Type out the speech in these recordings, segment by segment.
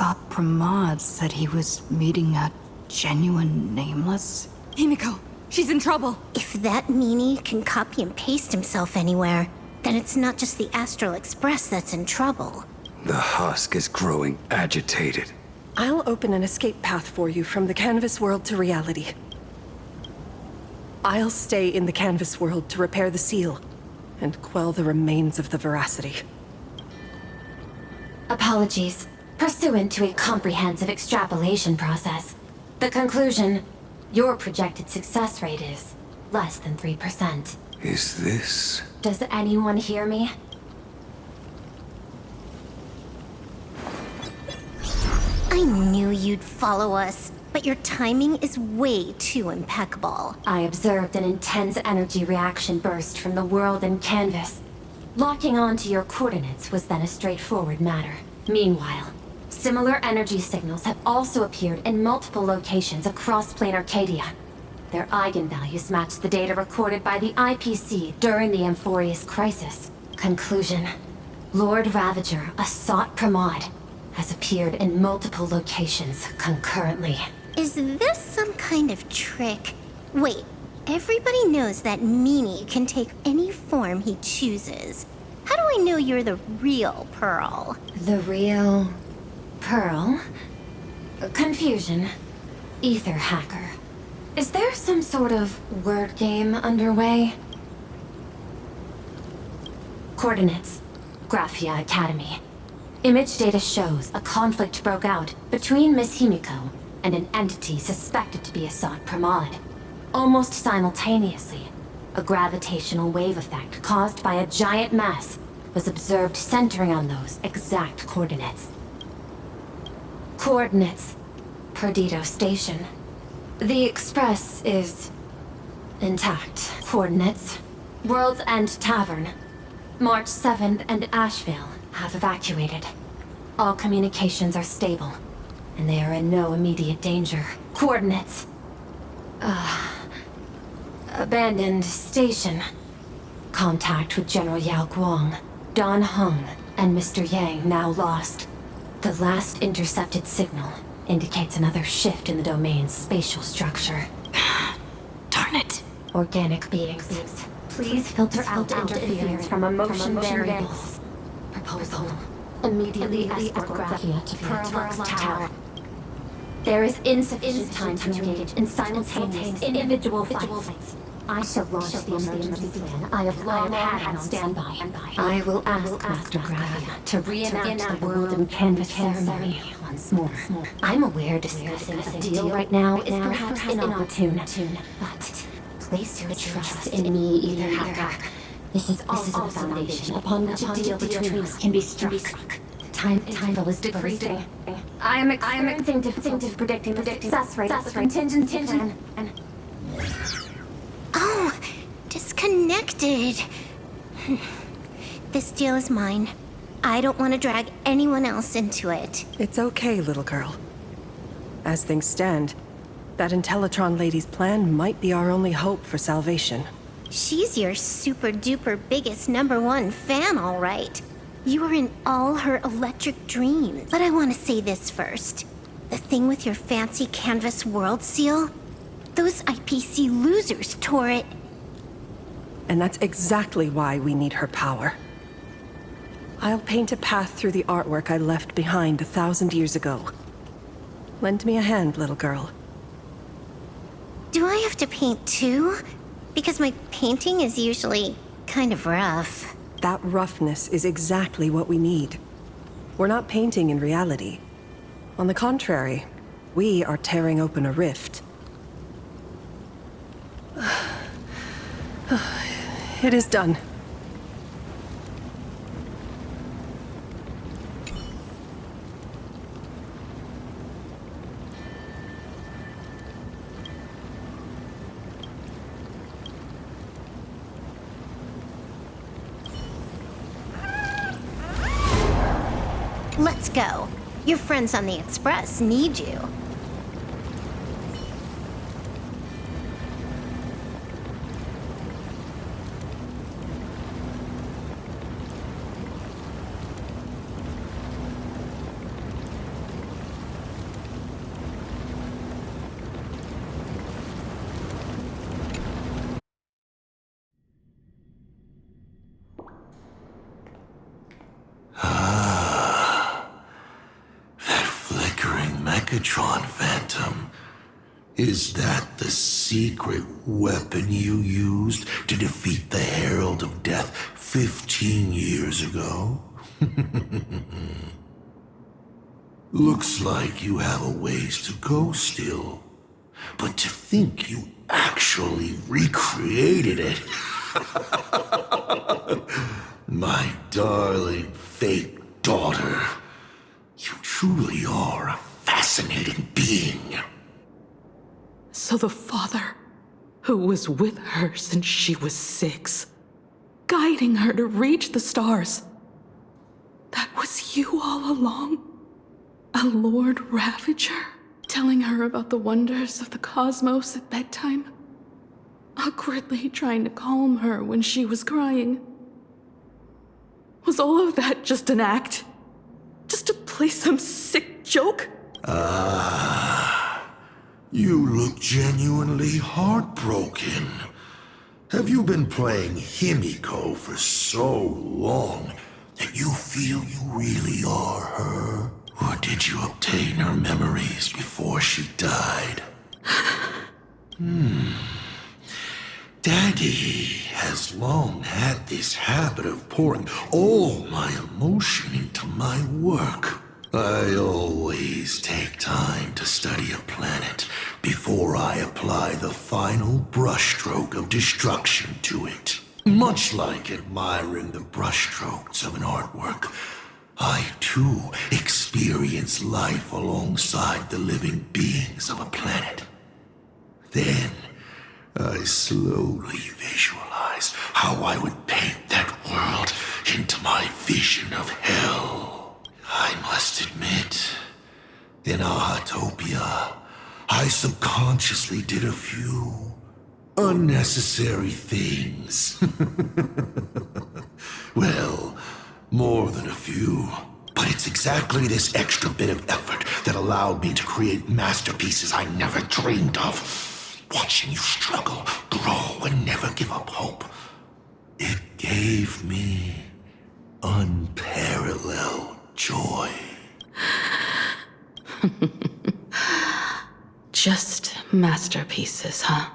Sot Pramod said he was meeting a genuine nameless. Himiko, she's in trouble. If that meanie can copy and paste himself anywhere, then it's not just the Astral Express that's in trouble. The husk is growing agitated. I'll open an escape path for you from the canvas world to reality. I'll stay in the canvas world to repair the seal and quell the remains of the veracity. Apologies. Pursuant to a comprehensive extrapolation process, the conclusion, your projected success rate is less than 3%. Is this... Does anyone hear me? I knew you'd follow us, but your timing is way too impeccable. I observed an intense energy reaction burst from the world in canvas. Locking onto your coordinates was then a straightforward matter. Meanwhile, similar energy signals have also appeared in multiple locations across Plane Arcadia. Their eigenvalues match the data recorded by the IPC during the Amphorius crisis. Conclusion. Lord Ravager, a Sot Pramod, has appeared in multiple locations concurrently. Is this some kind of trick? Wait, everybody knows that meanie can take any form he chooses. How do I know you're the real Pearl? The real... Pearl? Confusion. Ether hacker. Is there some sort of word game underway? Coordinates. Graphia Academy. Image data shows a conflict broke out between Miss Himiko and an entity suspected to be a Sot Pramod. Almost simultaneously, a gravitational wave effect caused by a giant mass was observed centering on those exact coordinates. Coordinates. Perdido Station. The Express is... intact. Coordinates. World's End Tavern. March 7th and Asheville have evacuated. All communications are stable, and they are in no immediate danger. Coordinates. Abandoned station. Contact with General Yao Guang, Don Hung, and Mr. Yang now lost. The last intercepted signal indicates another shift in the domain's spatial structure. Darn it. Organic beings. Please filter out interference from emotion variables. Proposal. Immediately escort Graphia to Pearl Tower. There is insufficient time to engage in simultaneous individual fights. I shall launch the emergency plan I have long had on standby. I will ask Master Graphia to reenact the world in canvas ceremony once more. I'm aware discussing a deal right now is perhaps inopportune, but place your trust in me, Ether Hacker. This is also the foundation upon which a deal between us can be struck. Time is decreasing. I am experiencing difficulty predicting the success rate of the contingency plan. Oh, disconnected. This deal is mine. I don't want to drag anyone else into it. It's okay, little girl. As things stand, that Intellitron lady's plan might be our only hope for salvation. She's your super-duper biggest #1 fan, all right. You are in all her electric dreams. But I want to say this first. The thing with your fancy canvas world seal? Those IPC losers tore it. And that's exactly why we need her power. I'll paint a path through the artwork I left behind 1,000 years ago. Lend me a hand, little girl. Do I have to paint too? Because my painting is usually kind of rough. That roughness is exactly what we need. We're not painting in reality. On the contrary, we are tearing open a rift. It is done. Let's go. Your friends on the Express need you. Megatron, Phantom. Is that the secret weapon you used to defeat the Herald of Death 15 years ago? Looks like you have a ways to go still. But to think you actually recreated it. My darling fake daughter. You truly are a fascinating being. So the father, who was with her since she was 6, guiding her to reach the stars, that was you all along? A Lord Ravager? Telling her about the wonders of the cosmos at bedtime? Awkwardly trying to calm her when she was crying? Was all of that just an act? Just to play some sick joke? You look genuinely heartbroken. Have you been playing Himiko for so long that you feel you really are her? Or did you obtain her memories before she died? Daddy has long had this habit of pouring all my emotion into my work. I always take time to study a planet before I apply the final brushstroke of destruction to it. Much like admiring the brushstrokes of an artwork, I too experience life alongside the living beings of a planet. Then, I slowly visualize how I would paint that world into my vision of hell. I must admit, in Ahatopia, I subconsciously did a few unnecessary things. Well, more than a few. But it's exactly this extra bit of effort that allowed me to create masterpieces I never dreamed of. Watching you struggle, grow, and never give up hope. It gave me unparalleled joy. Just masterpieces, huh?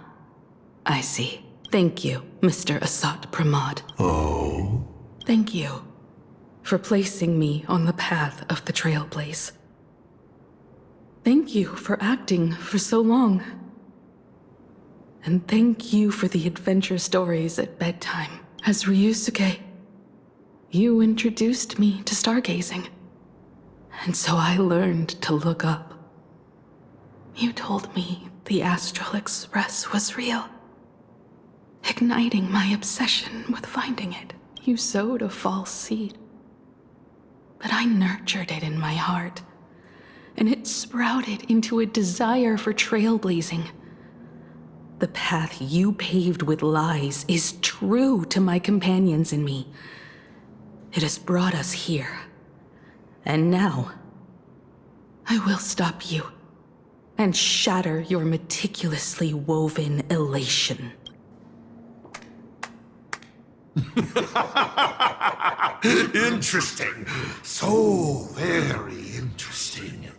I see. Thank you, Mr. Asat Pramod. Oh? Thank you for placing me on the path of the Trailblaze. Thank you for acting for so long. And thank you for the adventure stories at bedtime. As Ryusuke, you introduced me to stargazing. And so I learned to look up. You told me the Astral Express was real, igniting my obsession with finding it. You sowed a false seed, but I nurtured it in my heart, and it sprouted into a desire for trailblazing. The path you paved with lies is true to my companions and me. It has brought us here. And now, I will stop you and shatter your meticulously woven elation. Interesting. So very interesting.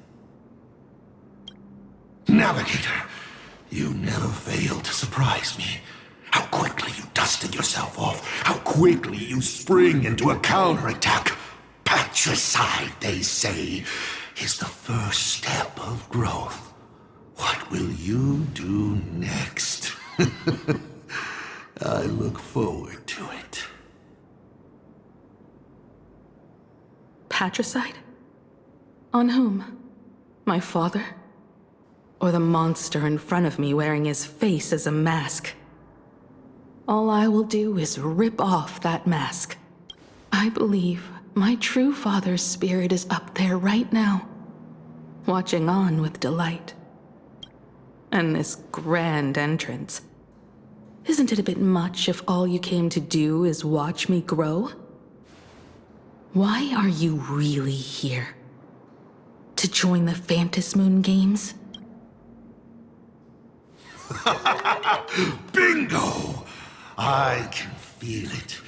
Navigator, you never fail to surprise me. How quickly you dusted yourself off. How quickly you spring into a counterattack. Patricide, they say, is the first step of growth. What will you do next? I look forward to it. Patricide? On whom? My father? Or the monster in front of me wearing his face as a mask? All I will do is rip off that mask. I believe my true father's spirit is up there right now, watching on with delight. And this grand entrance. Isn't it a bit much if all you came to do is watch me grow? Why are you really here? To join the Phantasmoon Games? Bingo! I can feel it.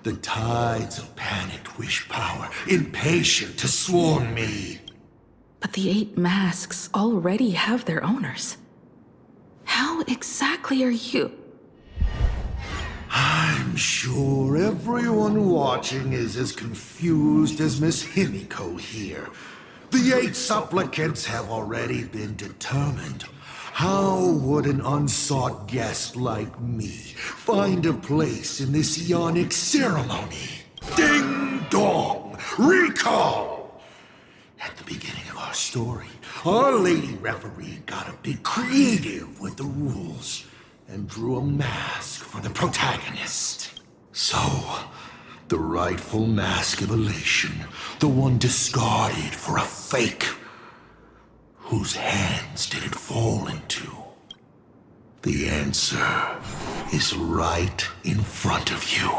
The tides of panicked wish power, impatient to swarm me. But the 8 masks already have their owners. How exactly are you? I'm sure everyone watching is as confused as Miss Himiko here. The 8 supplicants have already been determined. How would an unsought guest like me find a place in this Ionic ceremony? Ding dong! Recall! At the beginning of our story, our lady referee got a bit creative with the rules and drew a mask for the protagonist. So, the rightful mask of elation, the one discarded for a fake. Whose hands did it fall into? The answer is right in front of you.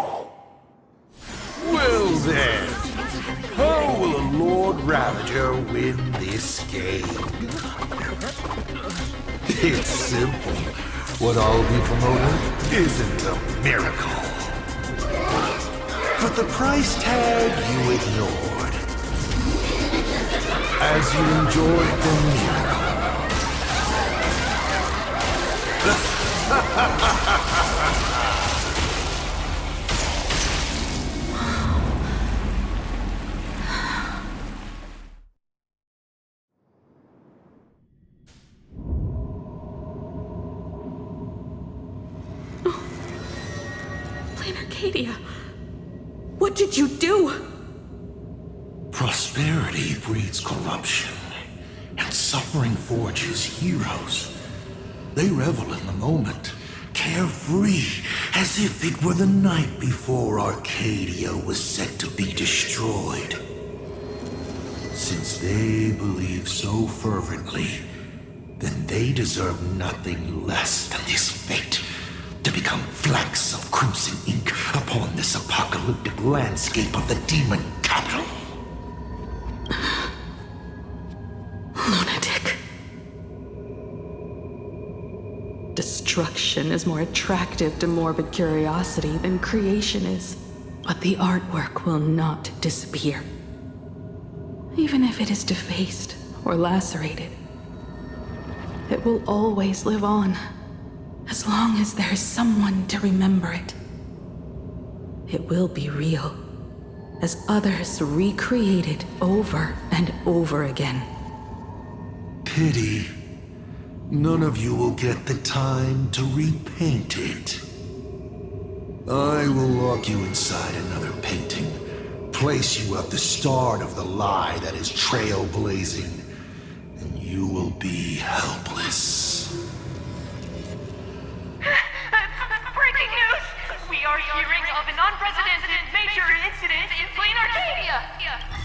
Well then, how will a Lord Ravager win this game? It's simple. What I'll be promoting isn't a miracle. But the price tag you ignored. As you enjoyed the miracle. Plain Arcadia, what did you do? Prosperity breeds corruption, and suffering forges heroes. They revel in the moment, carefree, as if it were the night before Arcadia was set to be destroyed. Since they believe so fervently, then they deserve nothing less than this fate, to become flecks of crimson ink upon this apocalyptic landscape of the demon capital. Lunatic. Destruction is more attractive to morbid curiosity than creation is. But the artwork will not disappear. Even if it is defaced or lacerated, it will always live on, as long as there is someone to remember it. It will be real, as others recreate it over and over again. Pity. None of you will get the time to repaint it. I will lock you inside another painting, place you at the start of the lie that is trailblazing, and you will be helpless. Breaking news! We are hearing of an unprecedented major incident in Plain Arcadia!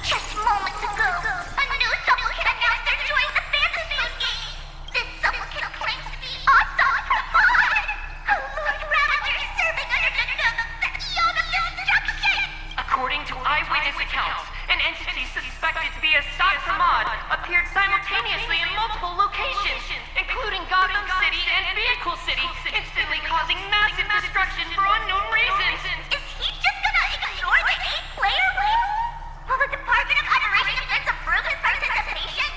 Just moments ago, a new supplicant announced they're joining the fantasy game. This supplicant claims to be awesome from God. A Lord Ravager serving under the Ionic instruction. According to eyewitness accounts, an entity suspected to be a Sod appeared simultaneously in multiple locations, including Gotham City and Vehicle City, instantly causing massive destruction for unknown reasons. Is he just gonna ignore the 8-player rule? Will the Department of Operations approve his participation?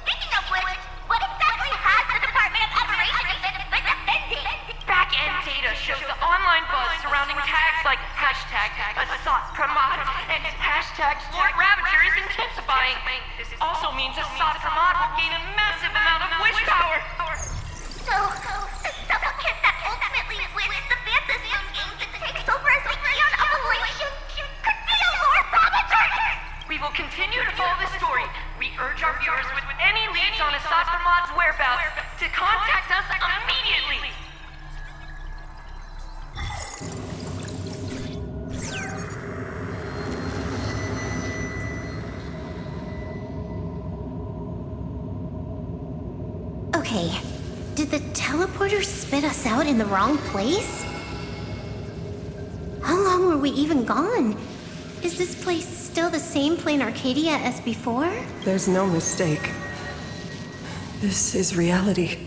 Speaking of which, what exactly has the Department of Operations been defending? Back-end data shows the online buzz surrounding tags like hashtag Asat Pramod and hashtag Lord Ravager is intensifying. This also means Asat Pramod will gain a massive amount of wish power. So, the supplicant that ultimately wins the fantasy game and takes over as the Ion Operation could be a Lord Ravager! We will continue to follow this story. We urge our viewers with any leads on Asat Pramod's whereabouts to contact us immediately. Okay, did the teleporter spit us out in the wrong place? How long were we even gone? Is this place still the same Plain Arcadia as before? There's no mistake. This is reality.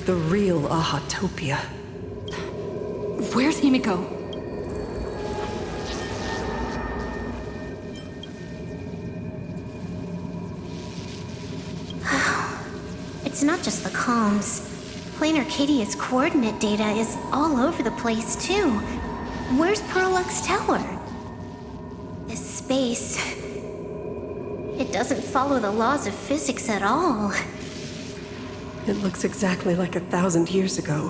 The real Ahatopia. Where's Himiko? It's not just the comms. Planar Arcadia's coordinate data is all over the place, too. Where's Perlux Tower? This space... it doesn't follow the laws of physics at all. It looks exactly like 1,000 years ago,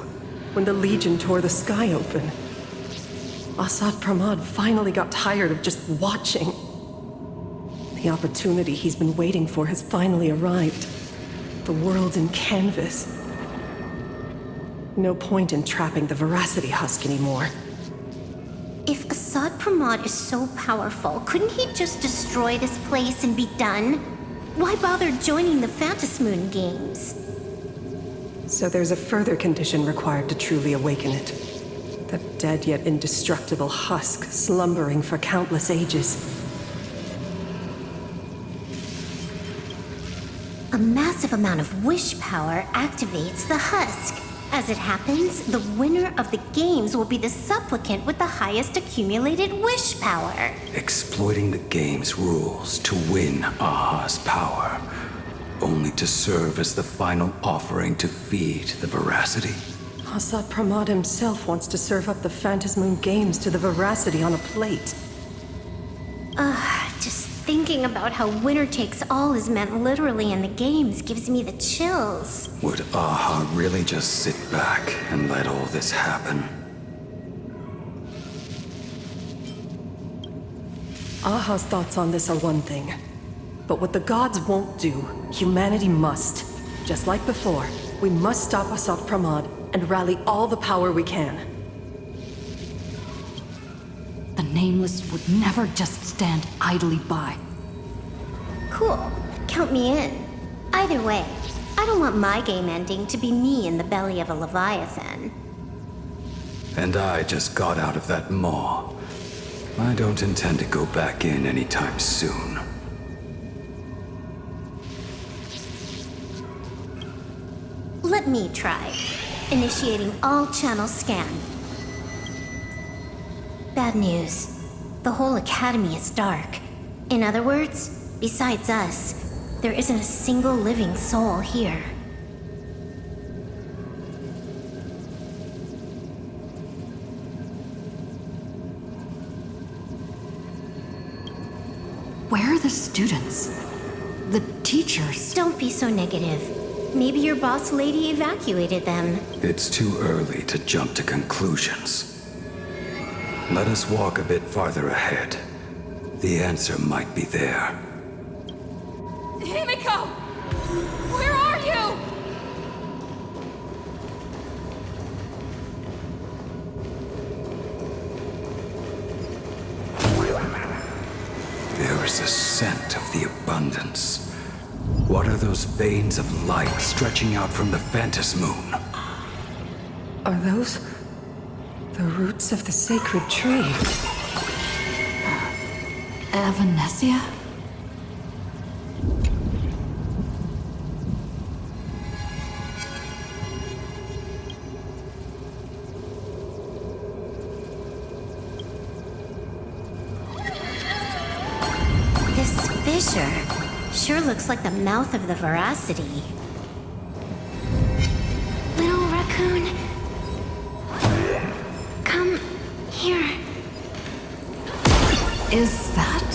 when the Legion tore the sky open. Assad Pramad finally got tired of just watching. The opportunity he's been waiting for has finally arrived. The world in canvas. No point in trapping the Veracity Husk anymore. If Assad Pramad is so powerful, couldn't he just destroy this place and be done? Why bother joining the Phantasmoon games? So there's a further condition required to truly awaken it. That dead yet indestructible husk slumbering for countless ages. A massive amount of wish power activates the husk. As it happens, the winner of the games will be the supplicant with the highest accumulated wish power. Exploiting the game's rules to win Aha's power, only to serve as the final offering to feed the Veracity. Assad Pramad himself wants to serve up the Phantasmoon games to the Veracity on a plate. Just thinking about how winner takes all is meant literally in the games gives me the chills. Would Aha really just sit back and let all this happen? Aha's thoughts on this are one thing. But what the gods won't do, humanity must. Just like before, we must stop Assad Pramad and rally all the power we can. The Nameless would never just stand idly by. Cool. Count me in. Either way, I don't want my game ending to be me in the belly of a Leviathan. And I just got out of that maw. I don't intend to go back in anytime soon. Let me try. Initiating all channel scan. Bad news. The whole academy is dark. In other words, besides us, there isn't a single living soul here. Where are the students? The teachers? Don't be so negative. Maybe your boss lady evacuated them. It's too early to jump to conclusions. Let us walk a bit farther ahead. The answer might be there. Himiko! Where are you? There is a scent of the abundance. What are those veins of light stretching out from the Phantasmoon? Are those the roots of the sacred tree? Evanesia? This fissure sure looks like the mouth of the Veracity. Little raccoon, come here. Is that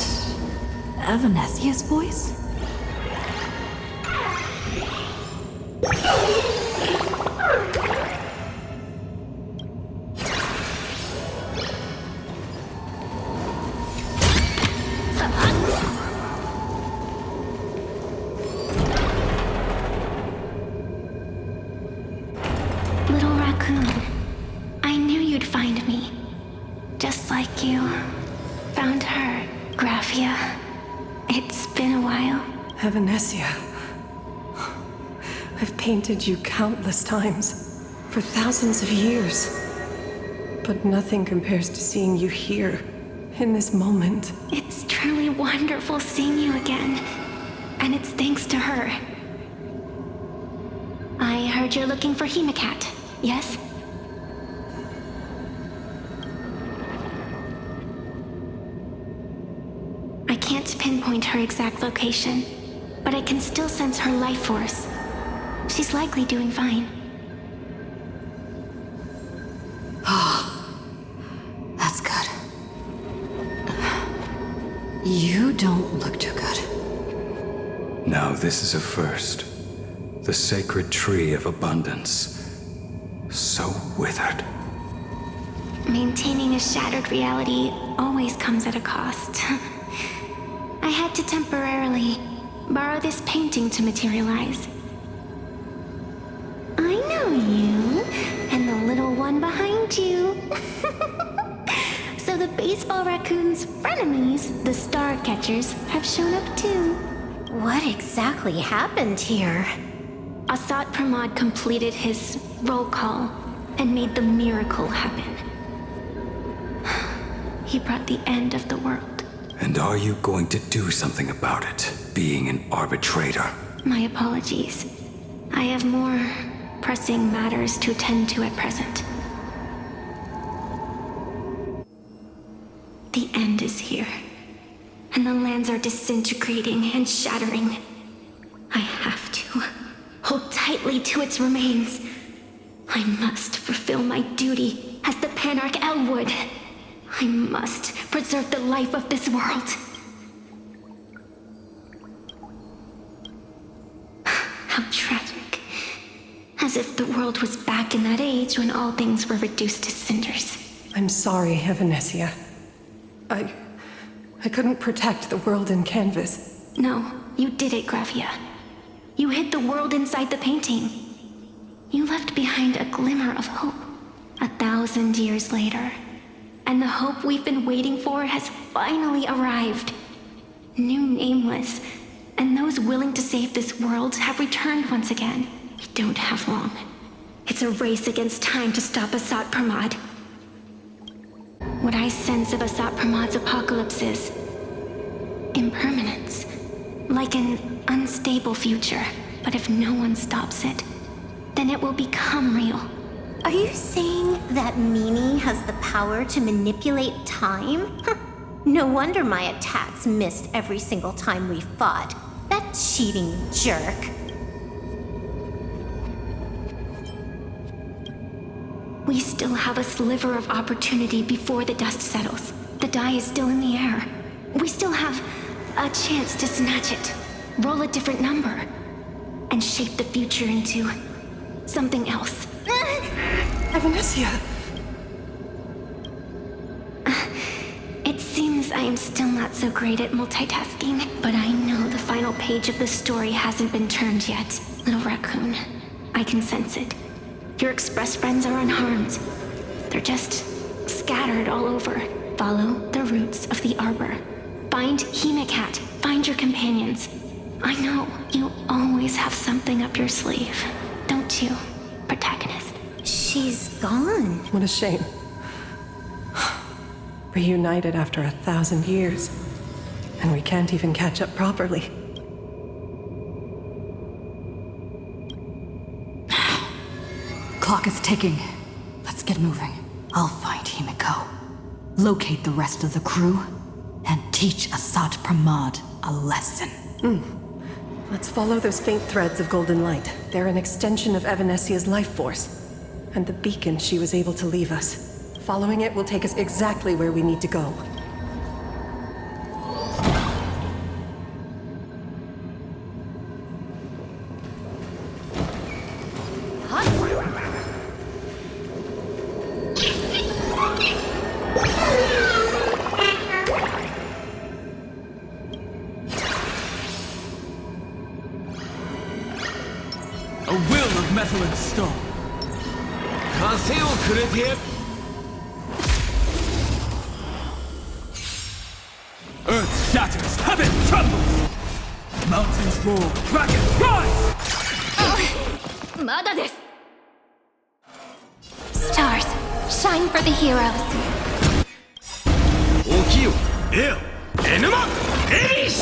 Evanesia's voice? Little raccoon, I knew you'd find me. Just like you found her, Graphia. It's been a while. Evanesia. I've painted you countless times, for thousands of years. But nothing compares to seeing you here, in this moment. It's truly wonderful seeing you again. And it's thanks to her. I heard you're looking for Hemacat, yes? I can't pinpoint her exact location, but I can still sense her life force. She's likely doing fine. That's good. You don't look too good. Now this is a first. The sacred tree of abundance. So withered. Maintaining a shattered reality always comes at a cost. I had to temporarily borrow this painting to materialize. I know you, and the little one behind you. So the baseball raccoon's frenemies, the star catchers, have shown up too. What exactly happened here? Asat Pramod completed his roll call and made the miracle happen. He brought the end of the world. And are you going to do something about it, being an arbitrator? My apologies. I have more pressing matters to attend to at present. The end is here, and the lands are disintegrating and shattering. I have to hold tightly to its remains. I must fulfill my duty as the Panarch Elwood. I must preserve the life of this world. How tragic. As if the world was back in that age when all things were reduced to cinders. I'm sorry, Evanesia. I couldn't protect the world in canvas. No, you did it, Gravia. You hid the world inside the painting. You left behind a glimmer of hope 1,000 years later. And the hope we've been waiting for has finally arrived. New Nameless, and those willing to save this world have returned once again. We don't have long. It's a race against time to stop Asat Pramod. What I sense of Asat Pramod's apocalypse is impermanence, like an unstable future. But if no one stops it, then it will become real. Are you saying that Mimi has the power to manipulate time? No wonder my attacks missed every single time we fought. That cheating jerk. We still have a sliver of opportunity before the dust settles. The die is still in the air. We still have a chance to snatch it, roll a different number, and shape the future into something else. Evanesia! It seems I am still not so great at multitasking, but I know the final page of the story hasn't been turned yet. Little raccoon, I can sense it. Your express friends are unharmed. They're just scattered all over. Follow the roots of the arbor. Find Hemacat. Find your companions. I know you always have something up your sleeve, don't you, protagonist? She's gone. What a shame. Reunited after 1,000 years. And we can't even catch up properly. Clock is ticking. Let's get moving. I'll find Himiko, locate the rest of the crew, and teach Asat Pramod a lesson. Let's follow those faint threads of golden light. They're an extension of Evanesia's life force. And the beacon she was able to leave us. Following it will take us exactly where we need to go. A will of metal and stone. Earth shatters, heaven trembles! Mountains roar, dragons rise! Stars, shine for the heroes. Okiyo, Eo, Enuma, Erish!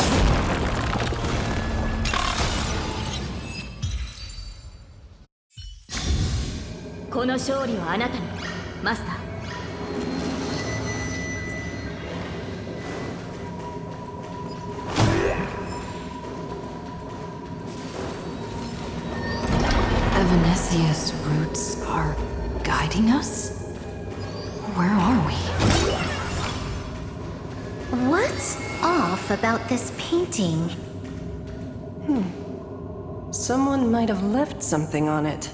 この勝利はあなたに、マスター。Evanesia's roots are guiding us? Where are we? What's off about this painting? Someone might have left something on it.